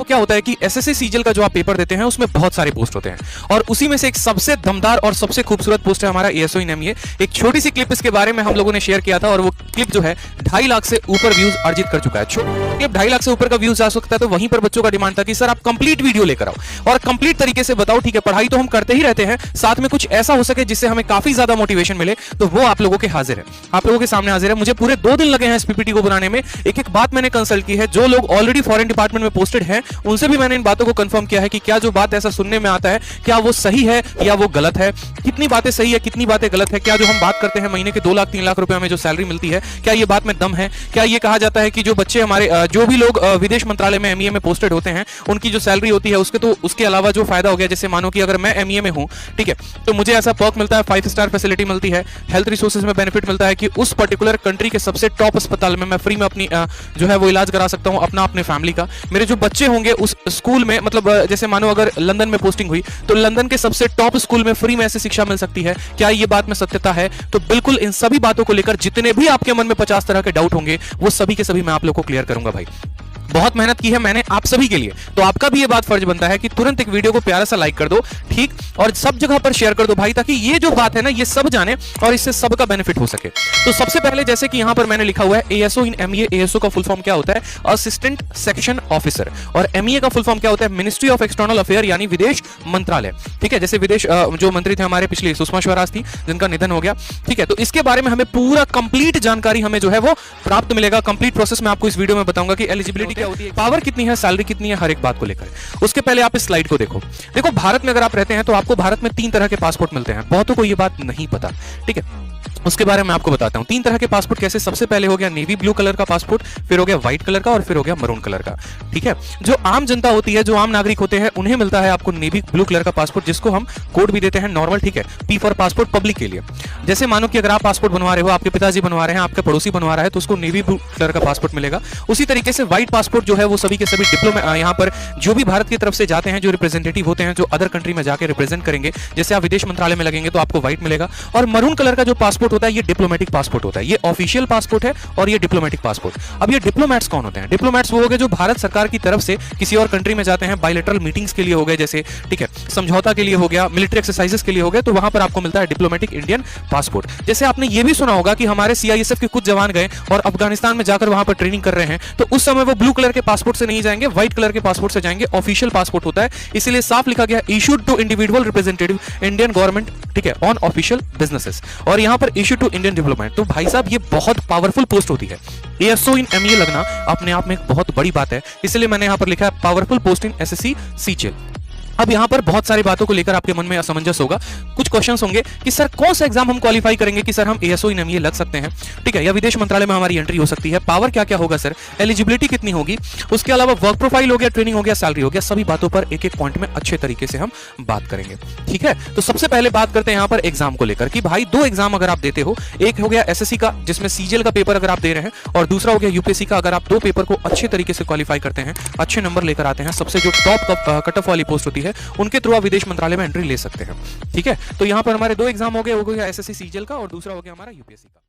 क्या होता है कि एसएससी सीजीएल का जो आप पेपर देते हैं उसमें बहुत सारे पोस्ट होते हैं, और उसी में से एक सबसे दमदार और सबसे खूबसूरत पोस्ट है हमारा एएसओ इन एमईए। एक छोटी सी क्लिप इसके बारे में हम लोगों ने शेयर किया था, और वो क्लिप जो है 2.5 लाख से ऊपर व्यूज अर्जित कर चुका है। क्लिप 2.5 लाख से ऊपर का व्यूज आ सकता है, तो वहीं पर बच्चों का डिमांड था कि सर आप कंप्लीट वीडियो लेकर आओ और कंप्लीट तरीके से बताओ। ठीक है, पढ़ाई तो हम करते ही रहते हैं, साथ में कुछ ऐसा हो सके जिससे हमें काफी ज्यादा मोटिवेशन मिले, तो वो आप लोगों के हाजिर है, आप लोगों के सामने हाजिर है। मुझे पूरे 2 दिन लगे हैं इस पीपीटी को बनाने में। एक एक बात मैंने कंसल्ट की है, जो लोग ऑलरेडी फॉरेन डिपार्टमेंट में पोस्टेड हैं उनसे भी मैंने इन बातों को कंफर्म किया है कि क्या जो बात ऐसा सुनने में आता है क्या वो सही है या वो गलत है, कितनी बातें सही है कितनी बातें गलत है, क्या जो हम बात करते हैं महीने के 2 लाख 3 लाख रुपए हमें जो सैलरी मिलती है क्या ये बात में दम है, क्या ये कहा जाता है कि जो बच्चे हमारे जो भी लोग विदेश मंत्रालय में एमईए में पोस्टेड होते हैं उनकी जो सैलरी होती है उसके तो उसके अलावा जो फायदा हो गया, जैसे मानो कि अगर मैं एमईए में हूं, ठीक है, तो मुझे ऐसा पर्क मिलता है, 5 स्टार फैसिलिटी मिलती है, हेल्थ रिसोर्सेज में बेनिफिट मिलता है कि उस पर्टिकुलर कंट्री के सबसे टॉप अस्पताल में मैं फ्री में अपनी जो है वो इलाज करा सकता हूं अपना अपने फैमिली का। मेरे जो बच्चे होंगे उस स्कूल में, मतलब जैसे मानो अगर लंदन में पोस्टिंग हुई तो लंदन के सबसे टॉप स्कूल में फ्री में ऐसी शिक्षा मिल सकती है। क्या ये बात में सत्यता है? तो बिल्कुल इन सभी बातों को लेकर जितने भी आपके मन में 50 तरह के डाउट होंगे वो सभी के सभी मैं आप लोग को क्लियर करूंगा भाई। बहुत मेहनत की है मैंने आप सभी के लिए, तो आपका भी ये बात फर्ज बनता है कि तुरंत एक वीडियो को प्यारा सा लाइक कर दो, ठीक, और सब जगह पर शेयर कर दो भाई, ताकि ये जो बात है ना ये सब जाने और इससे सबका बेनिफिट हो सके। तो सबसे पहले जैसे कि यहां पर मैंने लिखा हुआ है एएसओ इन एमईए। एएसओ का फुल फॉर्म क्या होता है? Assistant section officer. और एमईए का फुल फॉर्म क्या होता है? मिनिस्ट्री ऑफ एक्सटर्नल अफेयर, यानी विदेश मंत्रालय। ठीक है, जैसे विदेश जो मंत्री थे हमारे पिछले सुषमा स्वराज थी जिनका निधन हो गया। ठीक है, तो इसके बारे में हमें पूरा कंप्लीट जानकारी हमें जो है वो प्राप्त मिलेगा। कंप्लीट प्रोसेस में आपको इस वीडियो में बताऊंगा कि एलिजिबिलिटी क्या होती है, पावर कितनी है, सैलरी कितनी है, हर एक बात को लेकर। उसके पहले आप इस स्लाइड को देखो। देखो, भारत में अगर आप रहते हैं तो आपको भारत में 3 तरह के पासपोर्ट मिलते हैं। बहुतों को ये बात नहीं पता, ठीक है, उसके बारे में आपको बताता हूं। 3 तरह के पासपोर्ट कैसे? सबसे पहले हो गया नेवी ब्लू कलर का पासपोर्ट, फिर हो गया व्हाइट कलर का, और फिर हो गया मरून कलर का। ठीक है, जो आम जनता होती है, जो आम नागरिक होते हैं, उन्हें मिलता है आपको नेवी ब्लू कलर का पासपोर्ट, जिसको हम कोड भी देते हैं नॉर्मल। ठीक है, पी फॉर पासपोर्ट, पब्लिक के लिए। जैसे मानो कि अगर आप पासपोर्ट बनवा रहे हो, आपके पिताजी बनवा रहे हैं, आपके पड़ोसी बनवा रहा है, तो उसको नेवी ब्लू कलर का पासपोर्ट मिलेगा। उसी तरीके से व्हाइट पासपोर्ट जो है वो सभी के सभी डिप्लोमा, यहाँ पर जो भी भारत की तरफ से जाते हैं, जो रिप्रेजेंटेटिव होते हैं, जो अदर कंट्री में जाकर रिप्रेजेंट करेंगे, जैसे आप विदेश मंत्रालय में लगेंगे तो आपको व्हाइट मिलेगा। और मरून कलर का जो पासपोर्ट होता है ये डिप्लोमेटिक पासपोर्ट होता है, ये ऑफिशियल पासपोर्ट है और ये डिप्लोमेटिक पासपोर्ट। अब ये डिप्लोमेट्स कौन होते हैं? डिप्लोमेट्स वो हो गए जो भारत सरकार की तरफ से किसी और कंट्री में जाते हैं, बायलैटरल मीटिंग्स के लिए हो गए, जैसे ठीक है समझौता के लिए हो गया, मिलिट्री एक्सरसाइजेस के लिए हो गए, तो वहां पर आपको मिलता है डिप्लोमेटिक इंडियन पासपोर्ट। जैसे आपने ये भी सुना होगा कि हमारे सीआईएसएफ के कुछ जवान गए और अफगानिस्तान में जाकर वहां पर ट्रेनिंग कर रहे हैं, तो उस समय वो ब्लू कलर के पासपोर्ट से नहीं जाएंगे, व्हाइट कलर के पासपोर्ट से जाएंगे। ऑफिशियल पासपोर्ट होता है, इसीलिए साफ लिखा गया issued to individual representative Indian government, ठीक है, ऑन ऑफिशियल बिजनेसेस, और यहां पर इशू टू इंडियन डिप्लोमेट। तो भाई साहब ये बहुत पावरफुल पोस्ट होती है। एएसओ इन एमईए लगना अपने आप में एक बहुत बड़ी बात है, इसलिए मैंने यहां पर लिखा है पावरफुल पोस्ट इन एसएससी सीजीएल। अब यहां पर बहुत सारी बातों को लेकर आपके मन में असमंजस होगा, कुछ क्वेश्चंस होंगे कि सर कौन सा एग्जाम हम क्वालिफाई करेंगे कि सर हम एएसओ इन एमईए लग सकते हैं, ठीक है, या विदेश मंत्रालय में हमारी एंट्री हो सकती है, पावर क्या क्या होगा सर, एलिजिबिलिटी कितनी होगी, उसके अलावा वर्क प्रोफाइल हो गया, ट्रेनिंग हो गया, सैलरी हो गया, सभी बातों पर एक एक पॉइंट में अच्छे तरीके से हम बात करेंगे। ठीक है, तो सबसे पहले बात करते हैं यहां पर एग्जाम को लेकर कि भाई 2 एग्जाम अगर आप देते हो, एक हो गया एसएससी का जिसमें सीजीएल का पेपर अगर आप दे रहे हैं, और दूसरा हो गया यूपीएससी का। अगर आप 2 पेपर को अच्छे तरीके से क्वालिफाई करते हैं, अच्छे नंबर लेकर आते हैं, सबसे जो टॉप कट ऑफ वाली पोस्ट होती है उनके थ्रू विदेश मंत्रालय में एंट्री ले सकते हैं। ठीक है, तो यहां पर हमारे 2 एग्जाम हो गए, वो हो गया एसएससी सीजीएल का और दूसरा हो गया हमारा यूपीएससी का।